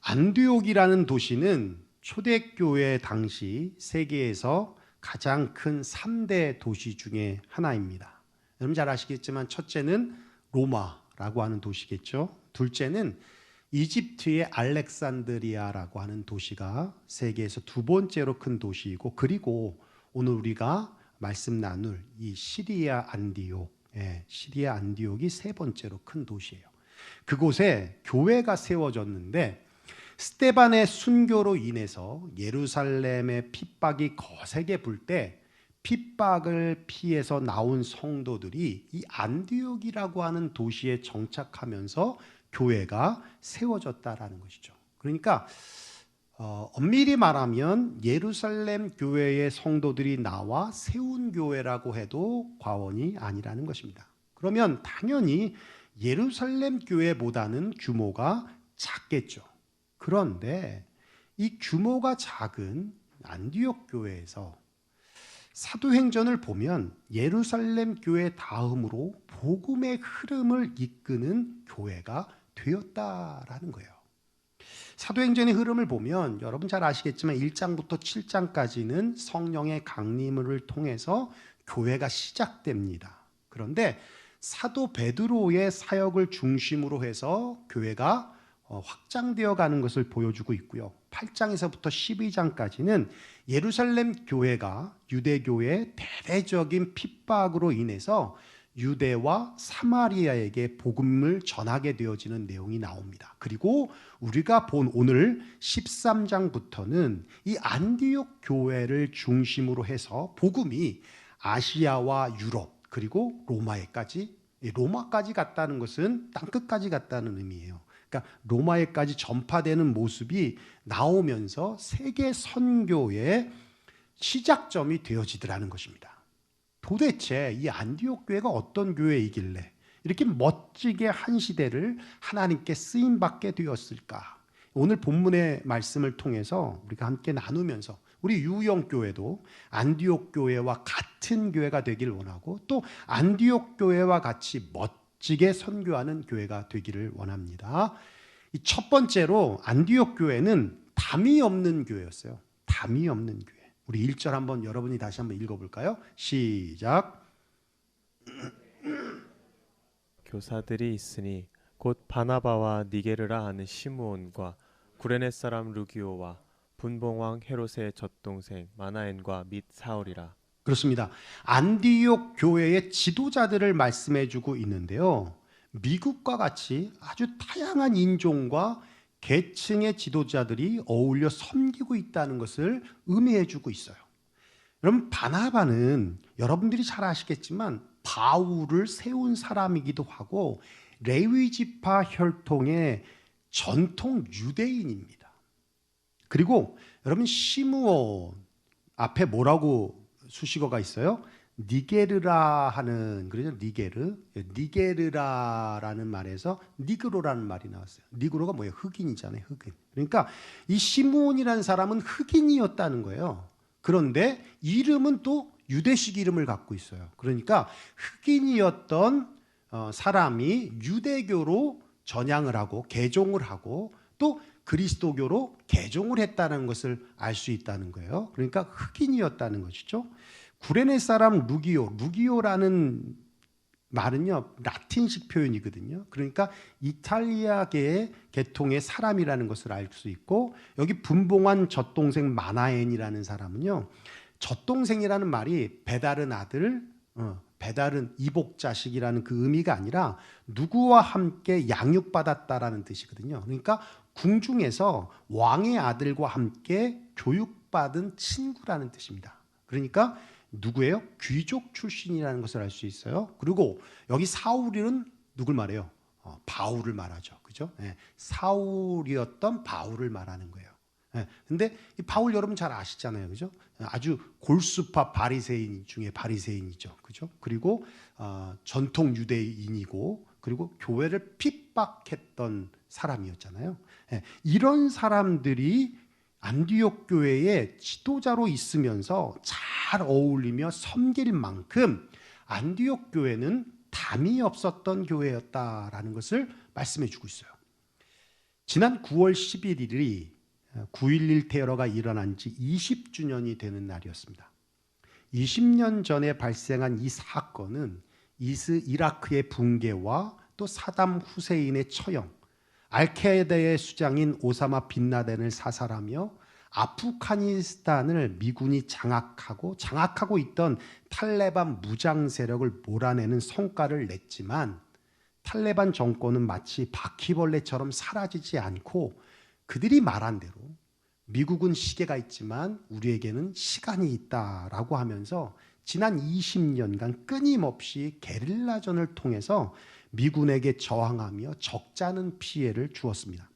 안디옥이라는 도시는 초대교회 당시 세계에서 가장 큰 3대 도시 중에 하나입니다. 여러분 잘 아시겠지만 첫째는 로마라고 하는 도시겠죠. 둘째는 이집트의 알렉산드리아라고 하는 도시가 세계에서 두 번째로 큰 도시이고, 그리고 오늘 우리가 말씀 나눌 이 시리아 안디옥, 시리아 안디옥이 세 번째로 큰 도시예요. 그곳에 교회가 세워졌는데 스데반의 순교로 인해서 예루살렘의 핍박이 거세게 불 때 핍박을 피해서 나온 성도들이 이 안디옥이라고 하는 도시에 정착하면서 교회가 세워졌다라는 것이죠. 그러니까 엄밀히 말하면 예루살렘 교회의 성도들이 나와 세운 교회라고 해도 과언이 아니라는 것입니다. 그러면 당연히 예루살렘 교회보다는 규모가 작겠죠. 그런데 이 규모가 작은 안디옥 교회에서 사도행전을 보면 예루살렘 교회 다음으로 복음의 흐름을 이끄는 교회가 되었다라는 거예요. 사도행전의 흐름을 보면 여러분 잘 아시겠지만 1장부터 7장까지는 성령의 강림을 통해서 교회가 시작됩니다. 그런데 사도 베드로의 사역을 중심으로 해서 교회가 확장되어 가는 것을 보여주고 있고요. 8장에서부터 12장까지는 예루살렘 교회가 유대교의 대대적인 핍박으로 인해서 유대와 사마리아에게 복음을 전하게 되어지는 내용이 나옵니다. 그리고 우리가 본 오늘 13장부터는 이 안디옥 교회를 중심으로 해서 복음이 아시아와 유럽 그리고 로마까지 갔다는 것은 땅끝까지 갔다는 의미예요. 그러니까 로마에까지 전파되는 모습이 나오면서 세계 선교의 시작점이 되어지더라는 것입니다. 도대체 이 안디옥 교회가 어떤 교회이길래 이렇게 멋지게 한 시대를 하나님께 쓰임받게 되었을까? 오늘 본문의 말씀을 통해서 우리가 함께 나누면서 우리 유영교회도 안디옥 교회와 같은 교회가 되길 원하고 또 안디옥 교회와 같이 멋지게 선교하는 교회가 되기를 원합니다. 이 첫 번째로 안디옥 교회는 담이 없는 교회였어요. 담이 없는 교회. 우리 1절 한번 여러분이 다시 한번 읽어볼까요? 시작. 교사들이 있으니 곧 바나바와 니게르라 하는 시므온과 구레네 사람 루기오와 분봉왕 헤롯의 젖동생 마나엔과 및 사울이라. 그렇습니다. 안디옥 교회의 지도자들을 말씀해주고 있는데요. 미국과 같이 아주 다양한 인종과 계층의 지도자들이 어울려 섬기고 있다는 것을 의미해주고 있어요. 여러분, 바나바는 여러분들이 잘 아시겠지만 바울을 세운 사람이기도 하고 레위 지파 혈통의 전통 유대인입니다. 그리고 여러분, 시므온 앞에 뭐라고 수식어가 있어요? 니게르라 하는, 그러죠? 니게르라라는 말에서 니그로라는 말이 나왔어요. 니그로가 뭐예요? 흑인이잖아요. 흑인. 그러니까 이 시므온이라는 사람은 흑인이었다는 거예요. 그런데 이름은 또 유대식 이름을 갖고 있어요. 그러니까 흑인이었던 사람이 유대교로 전향을 하고 개종을 하고 또 그리스도교로 개종을 했다는 것을 알 수 있다는 거예요. 그러니까 흑인이었다는 것이죠. 구레네 사람 루기오라는 말은요 라틴식 표현이거든요. 그러니까 이탈리아계의 계통의 사람이라는 것을 알 수 있고, 여기 분봉한 젖동생 마나엔이라는 사람은요, 젖동생이라는 말이 배다른 아들, 배다른 이복 자식이라는 그 의미가 아니라 누구와 함께 양육받았다라는 뜻이거든요. 그러니까 궁중에서 왕의 아들과 함께 교육받은 친구라는 뜻입니다. 그러니까 누구예요? 귀족 출신이라는 것을 알 수 있어요. 그리고 여기 사울은 누굴 말해요? 바울을 말하죠. 그죠? 사울이었던 바울을 말하는 거예요. 근데 이 바울 여러분 잘 아시잖아요. 그죠? 아주 골수파 바리새인 중에 바리새인이죠. 그죠? 그리고 전통 유대인이고 그리고 교회를 핍박했던 사람이었잖아요. 이런 사람들이 안디옥 교회의 지도자로 있으면서 잘 어울리며 섬길 만큼 안디옥 교회는 담이 없었던 교회였다라는 것을 말씀해 주고 있어요. 지난 9월 11일이 9.11 테러가 일어난 지 20주년이 되는 날이었습니다. 20년 전에 발생한 이 사건은 이라크의 붕괴와 또 사담 후세인의 처형, 알카에다의 수장인 오사마 빈라덴을 사살하며 아프가니스탄을 미군이 장악하고 있던 탈레반 무장 세력을 몰아내는 성과를 냈지만 탈레반 정권은 마치 바퀴벌레처럼 사라지지 않고 그들이 말한 대로 미국은 시계가 있지만 우리에게는 시간이 있다라고 하면서 지난 20년간 끊임없이 게릴라전을 통해서 미군에게 저항하며 적지 않은 피해를 주었습니다.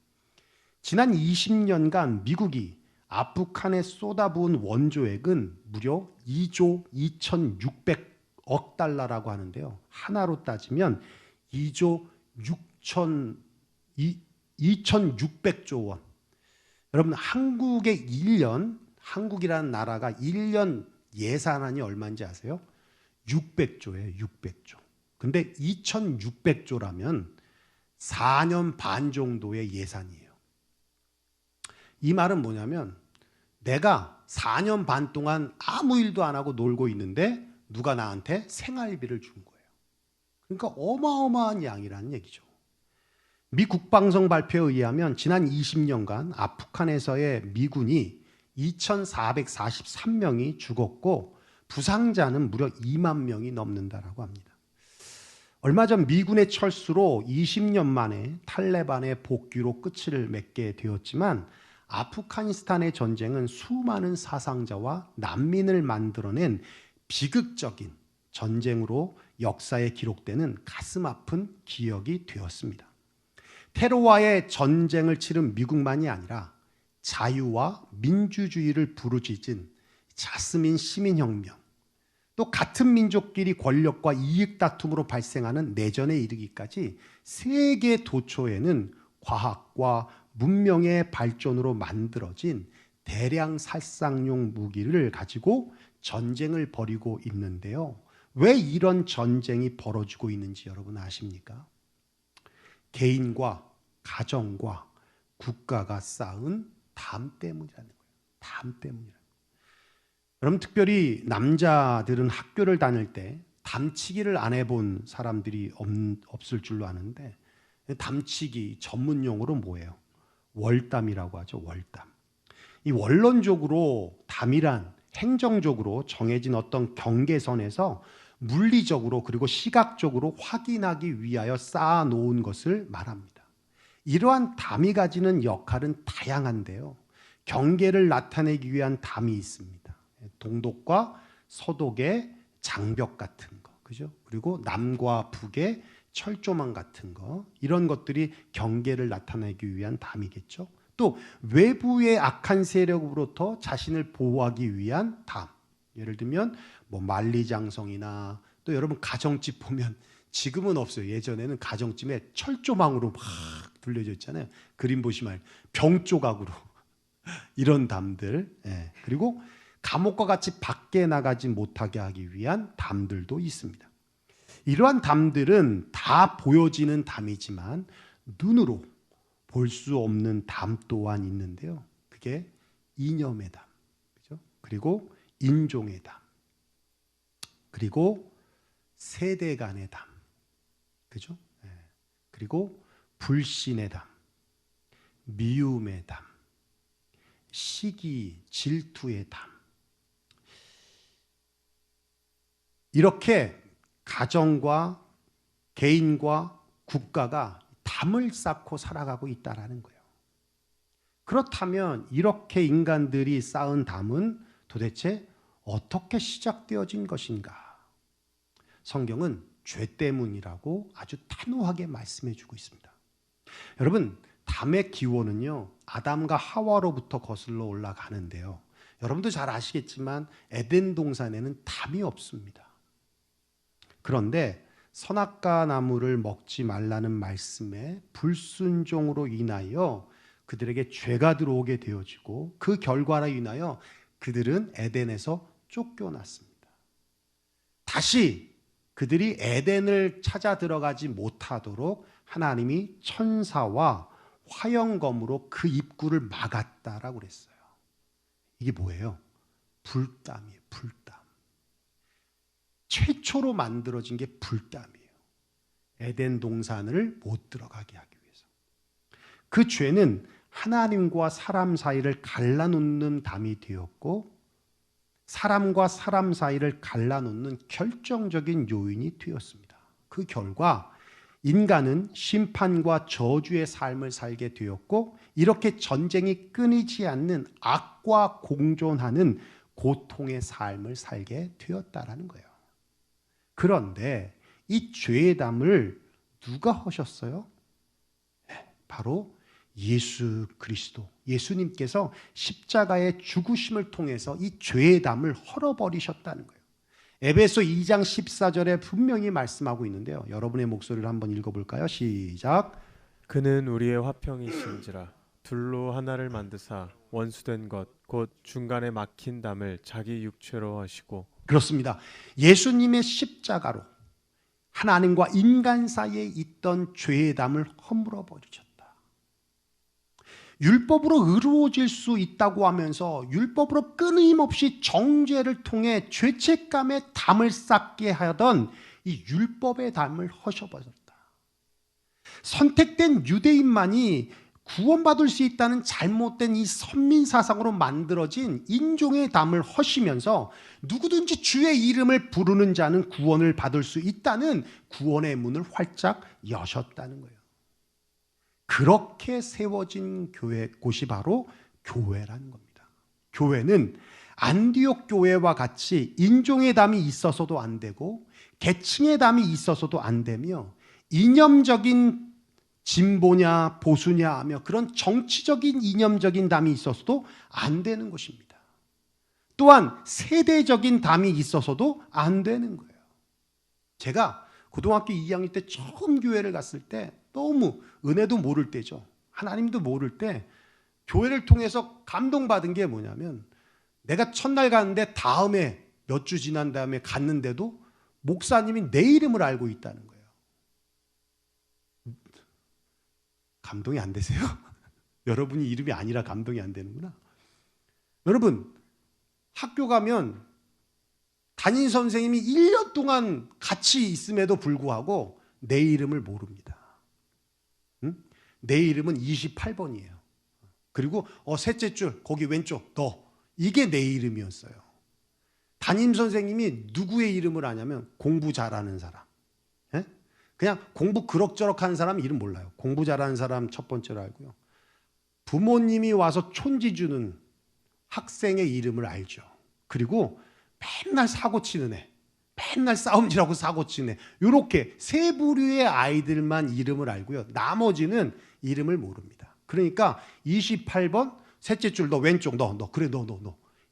지난 20년간 미국이 아프간에 쏟아부은 원조액은 무려 2조 2,600억 달러라고 하는데요. 하나로 따지면 2조 2,600조 원. 여러분 한국의 1년, 한국이라는 나라가 1년 예산안이 얼마인지 아세요? 600조예요. 600조. 근데 2,600조라면 4년 반 정도의 예산이에요. 이 말은 뭐냐면 내가 4년 반 동안 아무 일도 안 하고 놀고 있는데 누가 나한테 생활비를 준 거예요. 그러니까 어마어마한 양이라는 얘기죠. 미 국방성 발표에 의하면 지난 20년간 아프간에서의 미군이 2,443명이 죽었고 부상자는 무려 2만 명이 넘는다라고 합니다. 얼마 전 미군의 철수로 20년 만에 탈레반의 복귀로 끝을 맺게 되었지만 아프가니스탄의 전쟁은 수많은 사상자와 난민을 만들어낸 비극적인 전쟁으로 역사에 기록되는 가슴 아픈 기억이 되었습니다. 테러와의 전쟁을 치른 미국만이 아니라 자유와 민주주의를 부르짖은 자스민 시민혁명, 또 같은 민족끼리 권력과 이익 다툼으로 발생하는 내전에 이르기까지 세계 도처에는 과학과 문명의 발전으로 만들어진 대량 살상용 무기를 가지고 전쟁을 벌이고 있는데요. 왜 이런 전쟁이 벌어지고 있는지 여러분 아십니까? 개인과 가정과 국가가 쌓은 담 때문이라는 거예요. 담 때문이라는 거예요. 여러분 특별히 남자들은 학교를 다닐 때 담치기를 안 해본 사람들이 없을 줄로 아는데 담치기 전문 용어로 뭐예요? 월담이라고 하죠. 월담. 이 원론적으로 담이란 행정적으로 정해진 어떤 경계선에서 물리적으로 그리고 시각적으로 확인하기 위하여 쌓아놓은 것을 말합니다. 이러한 담이 가지는 역할은 다양한데요. 경계를 나타내기 위한 담이 있습니다. 동독과 서독의 장벽 같은 거, 그죠? 그리고 남과 북의 철조망 같은 거, 이런 것들이 경계를 나타내기 위한 담이겠죠. 또 외부의 악한 세력으로부터 자신을 보호하기 위한 담. 예를 들면 뭐 만리장성이나 또 여러분 가정집 보면 지금은 없어요. 예전에는 가정집에 철조망으로 막 둘려져 있잖아요. 그림 보시면 병조각으로 이런 담들. 예. 그리고 감옥과 같이 밖에 나가지 못하게 하기 위한 담들도 있습니다. 이러한 담들은 다 보여지는 담이지만 눈으로 볼 수 없는 담 또한 있는데요. 그게 이념의 담, 그죠? 그리고 인종의 담, 그리고 세대 간의 담, 그죠? 네. 그리고 불신의 담, 미움의 담, 시기, 질투의 담. 이렇게 가정과 개인과 국가가 담을 쌓고 살아가고 있다는 거예요. 그렇다면 이렇게 인간들이 쌓은 담은 도대체 어떻게 시작되어진 것인가? 성경은 죄 때문이라고 아주 단호하게 말씀해 주고 있습니다. 여러분, 담의 기원은요, 아담과 하와로부터 거슬러 올라가는데요. 여러분도 잘 아시겠지만 에덴 동산에는 담이 없습니다. 그런데 선악과 나무를 먹지 말라는 말씀에 불순종으로 인하여 그들에게 죄가 들어오게 되어지고 그 결과로 인하여 그들은 에덴에서 쫓겨났습니다. 다시 그들이 에덴을 찾아 들어가지 못하도록 하나님이 천사와 화영검으로 그 입구를 막았다라고 그랬어요. 이게 뭐예요? 불담이에요. 불담. 최초로 만들어진 게 불담이에요. 에덴 동산을 못 들어가게 하기 위해서. 그 죄는 하나님과 사람 사이를 갈라놓는 담이 되었고, 사람과 사람 사이를 갈라놓는 결정적인 요인이 되었습니다. 그 결과 인간은 심판과 저주의 삶을 살게 되었고, 이렇게 전쟁이 끊이지 않는 악과 공존하는 고통의 삶을 살게 되었다라는 거예요. 그런데 이 죄의 담을 누가 허셨어요? 바로 예수 그리스도, 예수님께서 십자가의 죽으심을 통해서 이 죄의 담을 헐어버리셨다는 거예요. 에베소 2장 14절에 분명히 말씀하고 있는데요. 여러분의 목소리를 한번 읽어볼까요? 시작. 그는 우리의 화평이신지라 둘로 하나를 만드사 원수된 것 곧 중간에 막힌 담을 자기 육체로 하시고. 그렇습니다. 예수님의 십자가로 하나님과 인간 사이에 있던 죄의 담을 허물어 버리셨다. 율법으로 의로워질 수 있다고 하면서 율법으로 끊임없이 정죄를 통해 죄책감의 담을 쌓게 하던 이 율법의 담을 허셔버렸다. 선택된 유대인만이 구원받을 수 있다는 잘못된 이 선민사상으로 만들어진 인종의 담을 허시면서 누구든지 주의 이름을 부르는 자는 구원을 받을 수 있다는 구원의 문을 활짝 여셨다는 거예요. 그렇게 세워진 곳이 바로 교회라는 겁니다. 교회는 안디옥 교회와 같이 인종의 담이 있어서도 안 되고 계층의 담이 있어서도 안 되며 이념적인 진보냐 보수냐 하며 그런 정치적인 이념적인 담이 있어서도 안 되는 것입니다. 또한 세대적인 담이 있어서도 안 되는 거예요. 제가 고등학교 2학년 때 처음 교회를 갔을 때 너무 은혜도 모를 때죠. 하나님도 모를 때 교회를 통해서 감동받은 게 뭐냐면, 내가 첫날 갔는데 다음에 몇 주 지난 다음에 갔는데도 목사님이 내 이름을 알고 있다는 거예요. 감동이 안 되세요? 여러분이 이름이 아니라 감동이 안 되는구나. 여러분, 학교 가면 담임 선생님이 1년 동안 같이 있음에도 불구하고 내 이름을 모릅니다. 응? 내 이름은 28번이에요. 그리고 셋째 줄 거기 왼쪽 너, 이게 내 이름이었어요. 담임 선생님이 누구의 이름을 아냐면 공부 잘하는 사람. 예? 그냥 공부 그럭저럭 하는 사람 이름 몰라요. 공부 잘하는 사람 첫 번째로 알고요. 부모님이 와서 촌지 주는 학생의 이름을 알죠. 그리고 맨날 사고 치는 애, 맨날 싸움질하고 사고 치는 애, 이렇게 세 부류의 아이들만 이름을 알고요. 나머지는 이름을 모릅니다. 그러니까 28번 셋째 줄 너 왼쪽 너 그래 너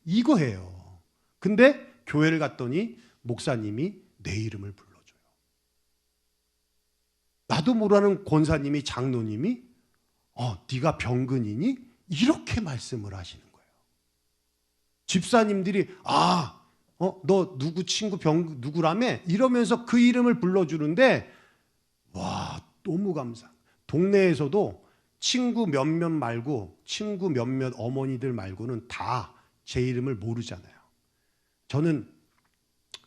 이거예요. 근데 교회를 갔더니 목사님이 내 이름을 불러줘요. 나도 모르는 권사님이, 장로님이 네가 병근이니? 이렇게 말씀을 하시는 거예요. 집사님들이 너 누구 친구 누구라며? 이러면서 그 이름을 불러주는데 와, 너무 감사. 동네에서도 친구 몇몇 말고, 친구 몇몇 어머니들 말고는 다 제 이름을 모르잖아요. 저는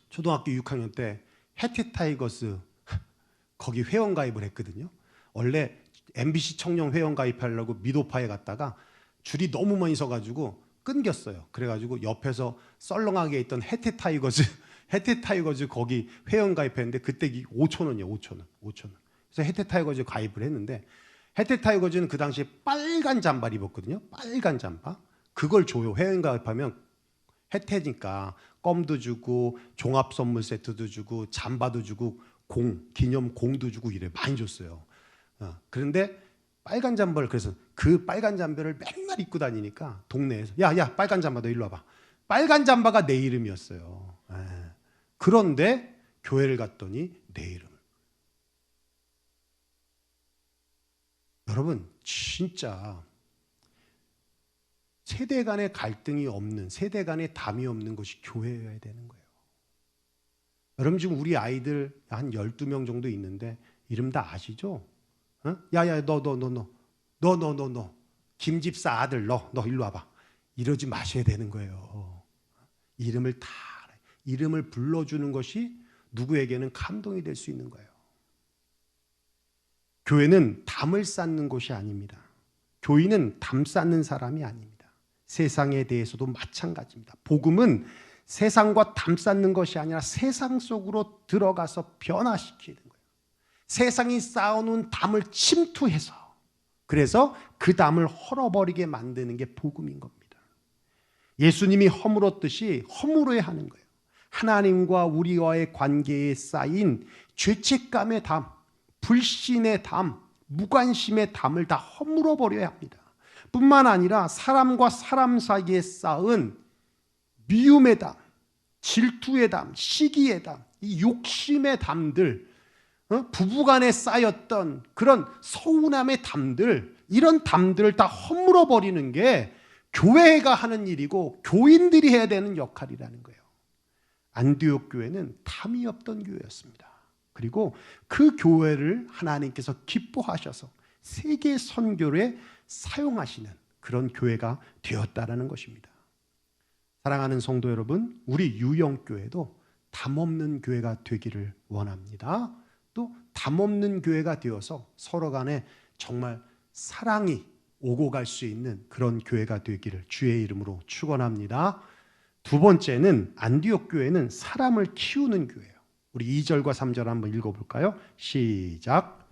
초등학교 6학년 때 해태 타이거스 거기 회원가입을 했거든요. 원래 MBC 청년 회원가입하려고 미도파에 갔다가 줄이 너무 많이 서가지고 끊겼어요. 그래가지고 옆에서 썰렁하게 있던 해태 타이거즈 거기 회원가입했는데 그때 5,000원이에요. 5,000원. 그래서 해태 타이거즈 가입을 했는데, 해태 타이거즈는 그 당시에 빨간 잠바를 입었거든요. 빨간 잠바. 그걸 줘요. 회원가입하면 혜태니까 껌도 주고 종합 선물 세트도 주고 잠바도 주고 기념 공도 주고 이래 많이 줬어요. 그런데 빨간 잠바를, 그래서 그 빨간 잠바를 맨날 입고 다니니까 동네에서 야 빨간 잠바 너 일로 와봐. 빨간 잠바가 내 이름이었어요. 그런데 교회를 갔더니 내 이름을. 여러분, 진짜 세대 간의 갈등이 없는, 세대 간의 담이 없는 것이 교회여야 되는 거예요. 여러분, 지금 우리 아이들 한 12명 정도 있는데 이름 다 아시죠? 야야 너 너 김 집사 아들 너 일로 와봐. 이러지 마셔야 되는 거예요. 이름을 다 알아요. 이름을 불러주는 것이 누구에게는 감동이 될 수 있는 거예요. 교회는 담을 쌓는 곳이 아닙니다. 교인은 담 쌓는 사람이 아닙니다. 세상에 대해서도 마찬가지입니다. 복음은 세상과 담 쌓는 것이 아니라 세상 속으로 들어가서 변화시키는 거예요. 세상이 쌓아놓은 담을 침투해서 그래서 그 담을 헐어버리게 만드는 게 복음인 겁니다. 예수님이 허물었듯이 허물어야 하는 거예요. 하나님과 우리와의 관계에 쌓인 죄책감의 담, 불신의 담, 무관심의 담을 다 허물어 버려야 합니다. 뿐만 아니라 사람과 사람 사이에 쌓은 미움의 담, 질투의 담, 시기의 담, 이 욕심의 담들, 부부간에 쌓였던 그런 서운함의 담들, 이런 담들을 다 허물어 버리는 게 교회가 하는 일이고 교인들이 해야 되는 역할이라는 거예요. 안디옥 교회는 담이 없던 교회였습니다. 그리고 그 교회를 하나님께서 기뻐하셔서 세계 선교에 사용하시는 그런 교회가 되었다라는 것입니다. 사랑하는 성도 여러분, 우리 유영교회도 담 없는 교회가 되기를 원합니다. 또 담 없는 교회가 되어서 서로 간에 정말 사랑이 오고 갈 수 있는 그런 교회가 되기를 주의 이름으로 축원합니다. 두 번째는 안디옥 교회는 사람을 키우는 교회예요. 우리 2절과 3절 한번 읽어볼까요? 시작.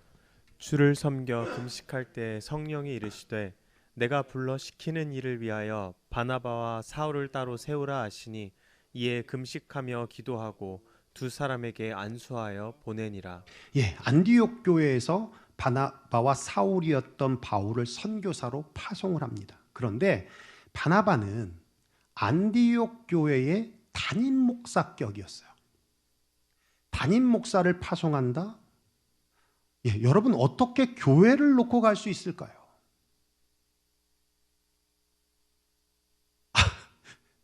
주를 섬겨 금식할 때 성령이 이르시되 내가 불러 시키는 일을 위하여 바나바와 사울을 따로 세우라 하시니 이에 금식하며 기도하고 두 사람에게 안수하여 보내니라. 예, 안디옥 교회에서 바나바와 사울이었던 바울을 선교사로 파송을 합니다. 그런데 바나바는 안디옥 교회의 담임 목사격이었어요. 담임 목사를 파송한다? 예, 여러분 어떻게 교회를 놓고 갈 수 있을까요?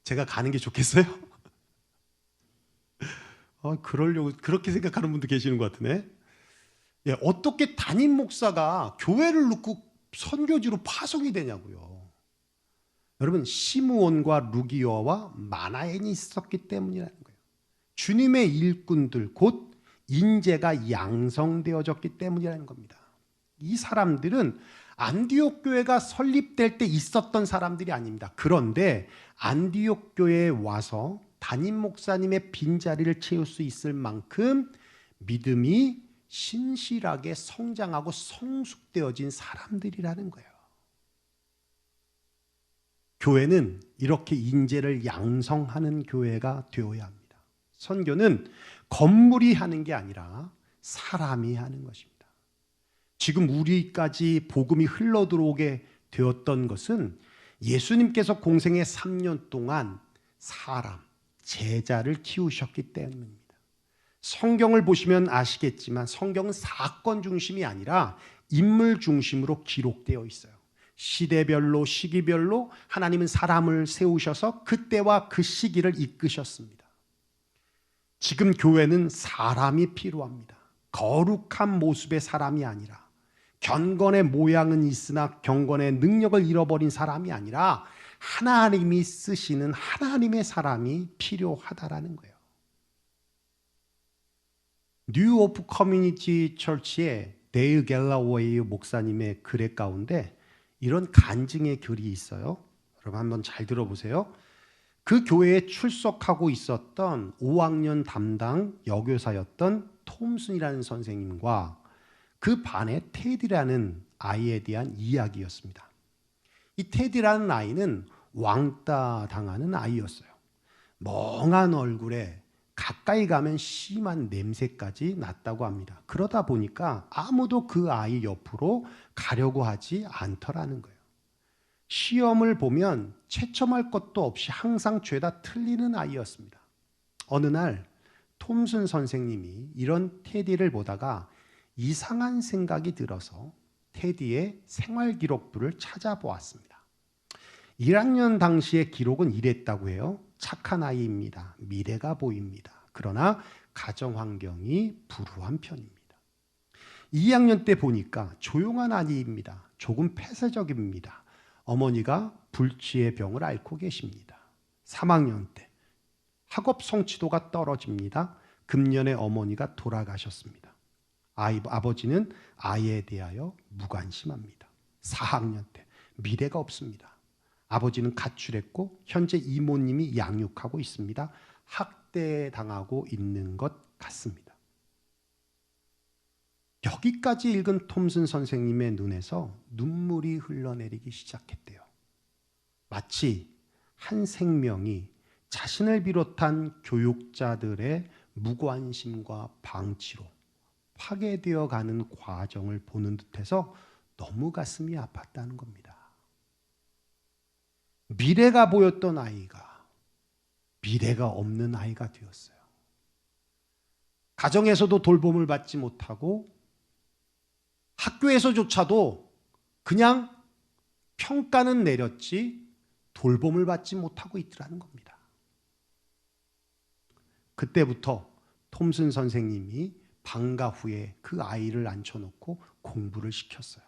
제가 가는 게 좋겠어요? 그러려고 그렇게 생각하는 분도 계시는 것 같으네. 예, 어떻게 담임 목사가 교회를 놓고 선교지로 파송이 되냐고요. 여러분 시므온과 루기오와 마나엔이 있었기 때문이라는 거예요. 주님의 일꾼들 곧 인재가 양성되어졌기 때문이라는 겁니다. 이 사람들은 안디옥 교회가 설립될 때 있었던 사람들이 아닙니다. 그런데 안디옥 교회에 와서 담임 목사님의 빈자리를 채울 수 있을 만큼 믿음이 신실하게 성장하고 성숙되어진 사람들이라는 거예요. 교회는 이렇게 인재를 양성하는 교회가 되어야 합니다. 선교는 건물이 하는 게 아니라 사람이 하는 것입니다. 지금 우리까지 복음이 흘러들어오게 되었던 것은 예수님께서 공생의 3년 동안 사람, 제자를 키우셨기 때문입니다. 성경을 보시면 아시겠지만 성경은 사건 중심이 아니라 인물 중심으로 기록되어 있어요. 시대별로 시기별로 하나님은 사람을 세우셔서 그때와 그 시기를 이끄셨습니다. 지금 교회는 사람이 필요합니다. 거룩한 모습의 사람이 아니라 경건의 모양은 있으나 경건의 능력을 잃어버린 사람이 아니라 하나님이 쓰시는 하나님의 사람이 필요하다라는 거예요. 뉴 오프 커뮤니티 처치의 데일 갤러웨이 목사님의 글의 가운데 이런 간증의 글이 있어요. 여러분 한번 잘 들어보세요. 그 교회에 출석하고 있었던 5학년 담당 여교사였던 톰슨이라는 선생님과 그 반의 테디라는 아이에 대한 이야기였습니다. 이 테디라는 아이는 왕따 당하는 아이였어요. 멍한 얼굴에 가까이 가면 심한 냄새까지 났다고 합니다. 그러다 보니까 아무도 그 아이 옆으로 가려고 하지 않더라는 거예요. 시험을 보면 채점할 것도 없이 항상 죄다 틀리는 아이였습니다. 어느 날 톰슨 선생님이 이런 테디를 보다가 이상한 생각이 들어서 테디의 생활기록부를 찾아보았습니다. 1학년 당시의 기록은 이랬다고 해요. 착한 아이입니다. 미래가 보입니다. 그러나 가정환경이 불우한 편입니다. 2학년 때 보니까 조용한 아이입니다. 조금 폐쇄적입니다. 어머니가 불치의 병을 앓고 계십니다. 3학년 때 학업 성취도가 떨어집니다. 금년에 어머니가 돌아가셨습니다. 아버지는 아이에 대하여 무관심합니다. 4학년 때 미래가 없습니다. 아버지는 가출했고 현재 이모님이 양육하고 있습니다. 학대당하고 있는 것 같습니다. 여기까지 읽은 톰슨 선생님의 눈에서 눈물이 흘러내리기 시작했대요. 마치 한 생명이 자신을 비롯한 교육자들의 무관심과 방치로 파괴되어 가는 과정을 보는 듯해서 너무 가슴이 아팠다는 겁니다. 미래가 보였던 아이가 미래가 없는 아이가 되었어요. 가정에서도 돌봄을 받지 못하고 학교에서조차도 그냥 평가는 내렸지 돌봄을 받지 못하고 있더라는 겁니다. 그때부터 톰슨 선생님이 방과 후에 그 아이를 앉혀놓고 공부를 시켰어요.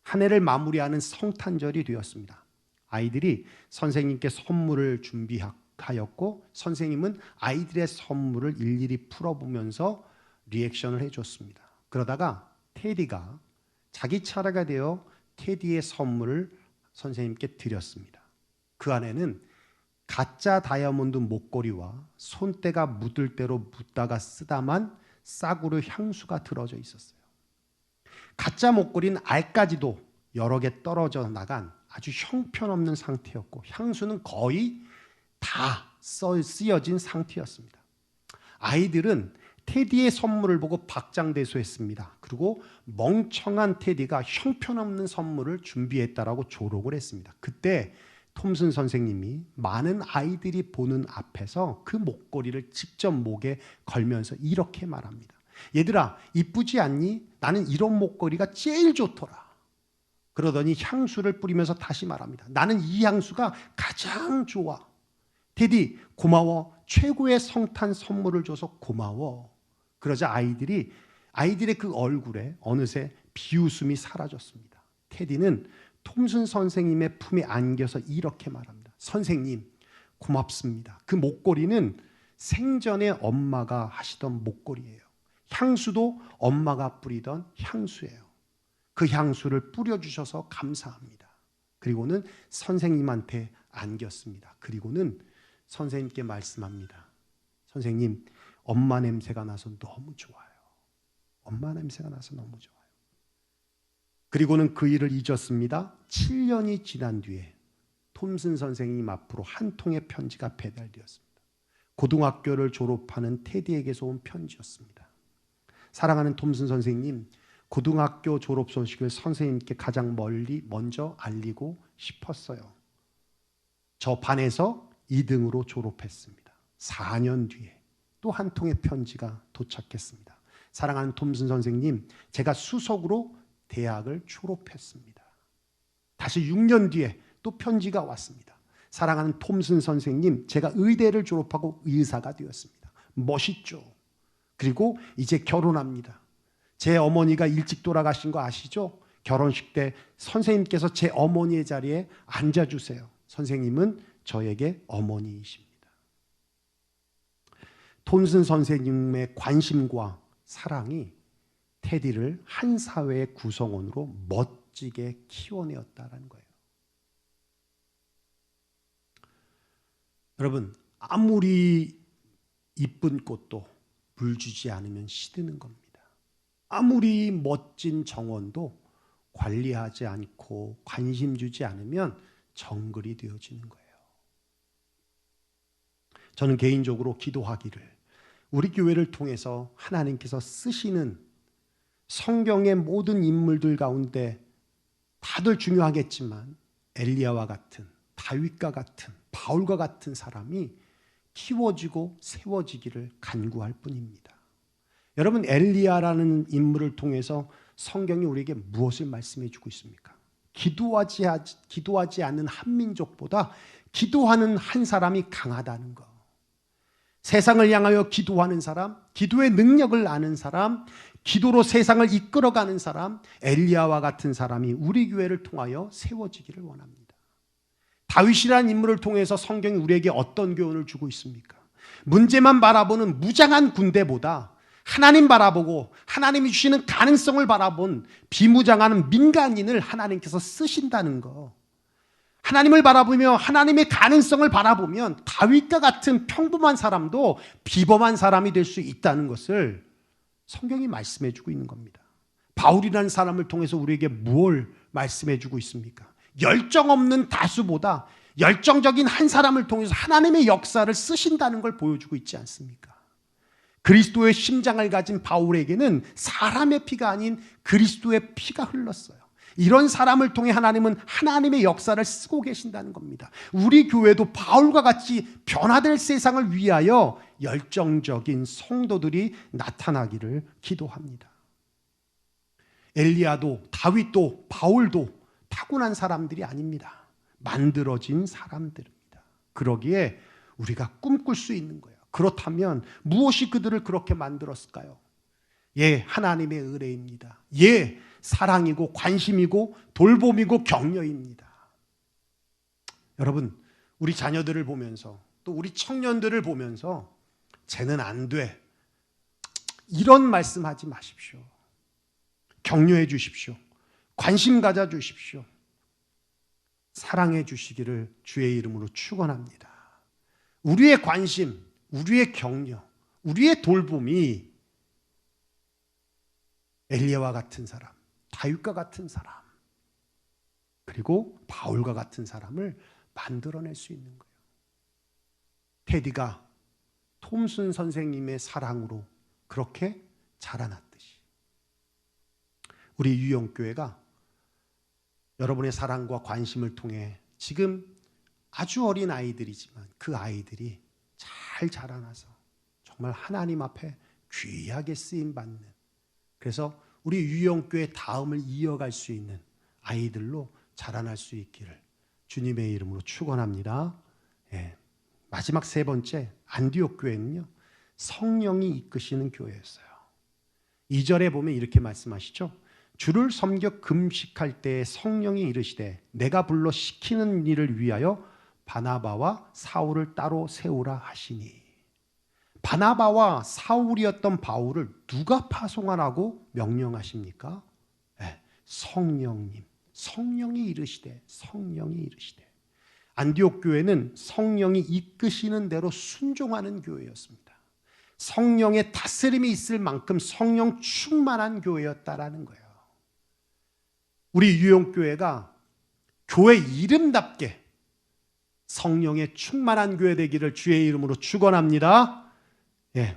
한 해를 마무리하는 성탄절이 되었습니다. 아이들이 선생님께 선물을 준비하였고 선생님은 아이들의 선물을 일일이 풀어보면서 리액션을 해줬습니다. 그러다가 테디가 자기 차례가 되어 테디의 선물을 선생님께 드렸습니다. 그 안에는 가짜 다이아몬드 목걸이와 손때가 묻을 대로 묻다가 쓰다만 싸구려 향수가 들어져 있었어요. 가짜 목걸이는 알까지도 여러 개 떨어져 나간 아주 형편없는 상태였고 향수는 거의 다 쓰여진 상태였습니다. 아이들은 테디의 선물을 보고 박장대소했습니다. 그리고 멍청한 테디가 형편없는 선물을 준비했다라고 조롱을 했습니다. 그때 톰슨 선생님이 많은 아이들이 보는 앞에서 그 목걸이를 직접 목에 걸면서 이렇게 말합니다. 얘들아, 이쁘지 않니? 나는 이런 목걸이가 제일 좋더라. 그러더니 향수를 뿌리면서 다시 말합니다. 나는 이 향수가 가장 좋아. 테디, 고마워. 최고의 성탄 선물을 줘서 고마워. 그러자 아이들의 그 얼굴에 어느새 비웃음이 사라졌습니다. 테디는 톰슨 선생님의 품에 안겨서 이렇게 말합니다. 선생님, 고맙습니다. 그 목걸이는 생전에 엄마가 하시던 목걸이에요. 향수도 엄마가 뿌리던 향수예요. 그 향수를 뿌려주셔서 감사합니다. 그리고는 선생님한테 안겼습니다. 그리고는 선생님께 말씀합니다. 선생님, 엄마 냄새가 나서 너무 좋아요. 엄마 냄새가 나서 너무 좋아요. 그리고는 그 일을 잊었습니다. 7년이 지난 뒤에 톰슨 선생님 앞으로 한 통의 편지가 배달되었습니다. 고등학교를 졸업하는 테디에게서 온 편지였습니다. 사랑하는 톰슨 선생님, 고등학교 졸업 소식을 선생님께 가장 먼저 알리고 싶었어요. 저 반에서 2등으로 졸업했습니다. 4년 뒤에 또 한 통의 편지가 도착했습니다. 사랑하는 톰슨 선생님, 제가 수석으로 대학을 졸업했습니다. 다시 6년 뒤에 또 편지가 왔습니다. 사랑하는 톰슨 선생님, 제가 의대를 졸업하고 의사가 되었습니다. 멋있죠? 그리고 이제 결혼합니다. 제 어머니가 일찍 돌아가신 거 아시죠? 결혼식 때 선생님께서 제 어머니의 자리에 앉아주세요. 선생님은 저에게 어머니이십니다. 톰슨 선생님의 관심과 사랑이 테디를 한 사회의 구성원으로 멋지게 키워내었다는 거예요. 여러분, 아무리 이쁜 꽃도 물 주지 않으면 시드는 겁니다. 아무리 멋진 정원도 관리하지 않고 관심 주지 않으면 정글이 되어지는 거예요. 저는 개인적으로 기도하기를 우리 교회를 통해서 하나님께서 쓰시는 성경의 모든 인물들 가운데 다들 중요하겠지만 엘리야와 같은, 다윗과 같은, 바울과 같은 사람이 키워지고 세워지기를 간구할 뿐입니다. 여러분, 엘리야라는 인물을 통해서 성경이 우리에게 무엇을 말씀해 주고 있습니까? 기도하지 않는 한 민족보다 기도하는 한 사람이 강하다는 것. 세상을 향하여 기도하는 사람, 기도의 능력을 아는 사람, 기도로 세상을 이끌어가는 사람, 엘리야와 같은 사람이 우리 교회를 통하여 세워지기를 원합니다. 다윗이라는 인물을 통해서 성경이 우리에게 어떤 교훈을 주고 있습니까? 문제만 바라보는 무장한 군대보다 하나님 바라보고 하나님이 주시는 가능성을 바라본 비무장한 민간인을 하나님께서 쓰신다는 거. 하나님을 바라보며 하나님의 가능성을 바라보면 다윗과 같은 평범한 사람도 비범한 사람이 될 수 있다는 것을 성경이 말씀해 주고 있는 겁니다. 바울이라는 사람을 통해서 우리에게 무엇을 말씀해 주고 있습니까? 열정 없는 다수보다 열정적인 한 사람을 통해서 하나님의 역사를 쓰신다는 걸 보여주고 있지 않습니까? 그리스도의 심장을 가진 바울에게는 사람의 피가 아닌 그리스도의 피가 흘렀어요. 이런 사람을 통해 하나님은 하나님의 역사를 쓰고 계신다는 겁니다. 우리 교회도 바울과 같이 변화될 세상을 위하여 열정적인 성도들이 나타나기를 기도합니다. 엘리야도 다윗도 바울도 타고난 사람들이 아닙니다. 만들어진 사람들입니다. 그러기에 우리가 꿈꿀 수 있는 거예요. 그렇다면 무엇이 그들을 그렇게 만들었을까요? 하나님의 의뢰입니다. 사랑이고 관심이고 돌봄이고 격려입니다. 여러분, 우리 자녀들을 보면서 또 우리 청년들을 보면서 쟤는 안 돼, 이런 말씀하지 마십시오. 격려해 주십시오. 관심 가져 주십시오. 사랑해 주시기를 주의 이름으로 축원합니다. 우리의 관심, 우리의 격려, 우리의 돌봄이 엘리야와 같은 사람, 다윗과 같은 사람, 그리고 바울과 같은 사람을 만들어낼 수 있는 거예요. 테디가 톰슨 선생님의 사랑으로 그렇게 자라났듯이 우리 유영교회가 여러분의 사랑과 관심을 통해 지금 아주 어린 아이들이지만 그 아이들이 잘 자라나서 정말 하나님 앞에 귀하게 쓰임받는, 그래서 우리 유영교회 다음을 이어갈 수 있는 아이들로 자라날 수 있기를 주님의 이름으로 축원합니다. 마지막 세 번째, 안디옥 교회는요, 성령이 이끄시는 교회였어요. 2절에 보면 이렇게 말씀하시죠. 주를 섬겨 금식할 때에 성령이 이르시되 내가 불러 시키는 일을 위하여 바나바와 사울을 따로 세우라 하시니. 바나바와 사울이었던 바울을 누가 파송하라고 명령하십니까? 성령님, 성령이 이르시되, 성령이 이르시되. 안디옥 교회는 성령이 이끄시는 대로 순종하는 교회였습니다. 성령의 다스림이 있을 만큼 성령 충만한 교회였다라는 거예요. 우리 유영교회가 교회 이름답게 성령의 충만한 교회 되기를 주의 이름으로 축원합니다.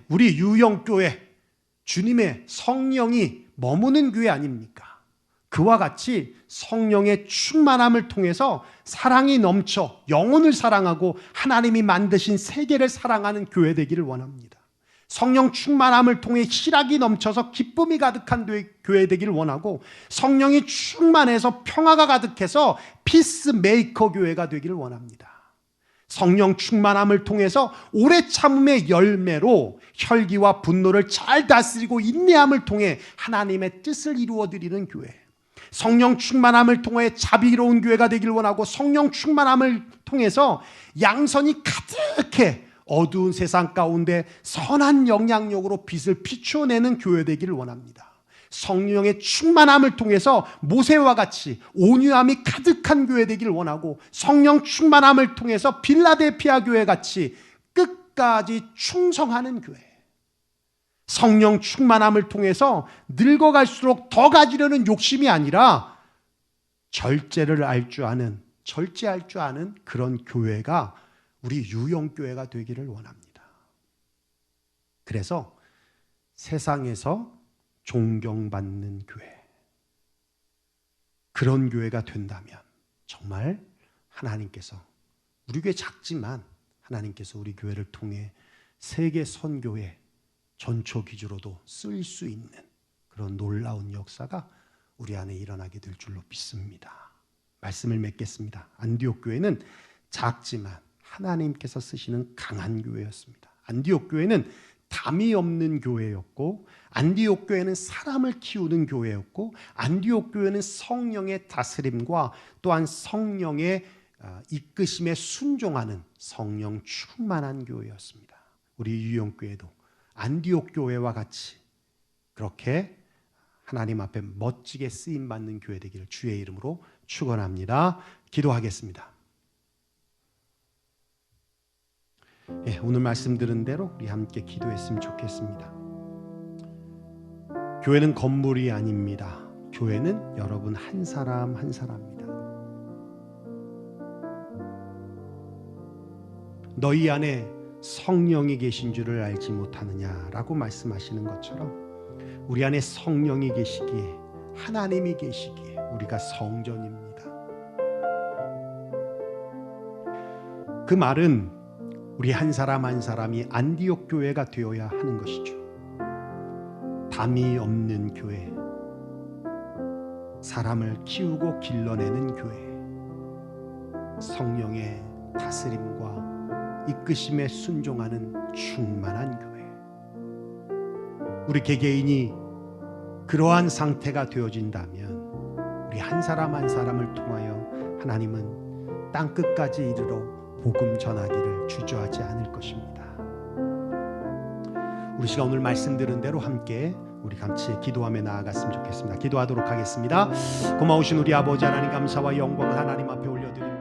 우리 유영교회, 주님의 성령이 머무는 교회 아닙니까? 그와 같이 성령의 충만함을 통해서 사랑이 넘쳐 영혼을 사랑하고 하나님이 만드신 세계를 사랑하는 교회 되기를 원합니다. 성령 충만함을 통해 희락이 넘쳐서 기쁨이 가득한 교회 되기를 원하고, 성령이 충만해서 평화가 가득해서 피스메이커 교회가 되기를 원합니다. 성령 충만함을 통해서 오래 참음의 열매로 혈기와 분노를 잘 다스리고 인내함을 통해 하나님의 뜻을 이루어드리는 교회, 성령 충만함을 통해 자비로운 교회가 되기를 원하고, 성령 충만함을 통해서 양선이 가득해 어두운 세상 가운데 선한 영향력으로 빛을 비추어내는 교회 되기를 원합니다. 성령의 충만함을 통해서 모세와 같이 온유함이 가득한 교회 되기를 원하고, 성령 충만함을 통해서 빌라델피아 교회 같이 끝까지 충성하는 교회, 성령 충만함을 통해서 늙어갈수록 더 가지려는 욕심이 아니라 절제를 알 줄 아는, 절제할 줄 아는 그런 교회가 우리 유영교회가 되기를 원합니다. 그래서 세상에서 존경받는 교회, 그런 교회가 된다면 정말 하나님께서, 우리 교회 작지만 하나님께서 우리 교회를 통해 세계 선교회 전초 기주로도 쓸 수 있는 그런 놀라운 역사가 우리 안에 일어나게 될 줄로 믿습니다. 말씀을 맺겠습니다. 안디옥 교회는 작지만 하나님께서 쓰시는 강한 교회였습니다. 안디옥 교회는 담이 없는 교회였고, 안디옥 교회는 사람을 키우는 교회였고, 안디옥 교회는 성령의 다스림과 또한 성령의 이끄심에 순종하는 성령 충만한 교회였습니다. 우리 유영교회도 안디옥 교회와 같이 그렇게 하나님 앞에 멋지게 쓰임받는 교회 되기를 주의 이름으로 축원합니다. 기도하겠습니다. 오늘 말씀 들은 대로 우리 함께 기도했으면 좋겠습니다. 교회는 건물이 아닙니다. 교회는 여러분 한 사람 한 사람입니다. 너희 안에 성령이 계신 줄을 알지 못하느냐라고 말씀하시는 것처럼 우리 안에 성령이 계시기에, 하나님이 계시기에 우리가 성전입니다. 그 말은 우리 한 사람 한 사람이 안디옥 교회가 되어야 하는 것이죠. 담이 없는 교회, 사람을 키우고 길러내는 교회, 성령의 다스림과 이끄심에 순종하는 충만한 교회. 우리 개개인이 그러한 상태가 되어진다면 우리 한 사람 한 사람을 통하여 하나님은 땅끝까지 이르러 복음 전하기를 주저하지 않을 것입니다. 우리 시간 오늘 말씀 들은 대로 함께 우리 같이 기도하며 나아갔으면 좋겠습니다. 기도하도록 하겠습니다. 고마우신 우리 아버지 하나님, 감사와 영광을 하나님 앞에 올려드립니다.